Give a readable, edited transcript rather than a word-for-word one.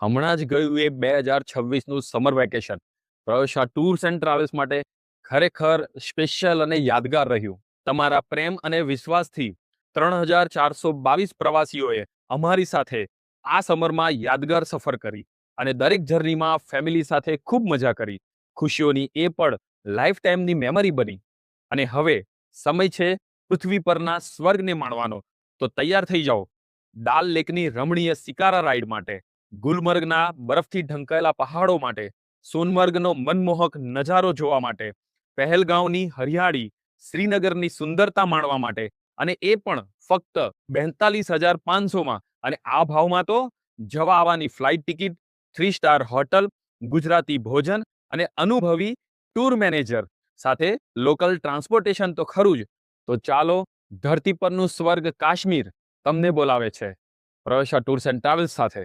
હમણાં જ ગયું એ 2026નું summer vacation Pravesha tours and travels માટે ખરેખર સ્પેશિયલ અને યાદગાર રહ્યું. તમારા પ્રેમ અને વિશ્વાસથી 3422 પ્રવાસીઓએ અમારી સાથે આ સમરમાં યાદગાર સફર કરી અને દરેક જર્નીમાં ફેમિલી સાથે ખૂબ મજા કરી. ખુશીઓની એ પળ લાઈફ ટાઈમની મેમરી બની. અને હવે સમય છે પૃથ્વી પરના સ્વર્ગને માણવાનો. તો તૈયાર થઈ જાઓ ડાલ લેકની રમણીય શિકારા રાઈડ માટે, ગુલમર્ગના બરફથી ઢંકાયેલા પહાડો માટે, સોનમર્ગનો મનમોહક નજારો જોવા માટે, પહેલગાંવની હરિયાળી, શ્રીનગરની સુંદરતા માણવા માટે, અને એ પણ ફક્ત 42,500માં. અને આ ભાવમાં તો જવા આવવાની flight ticket, 3 star hotel, Gujarati ભોજન અને અનુભવી ટૂર મેનેજર સાથે લોકલ ટ્રાન્સપોર્ટેશન તો ખરું જ. તો ચાલો, ધરતી પરનું સ્વર્ગ કાશ્મીર તમને બોલાવે છે પ્રવેશા ટૂર્સ એન્ડ ટ્રાવેલ્સ સાથે.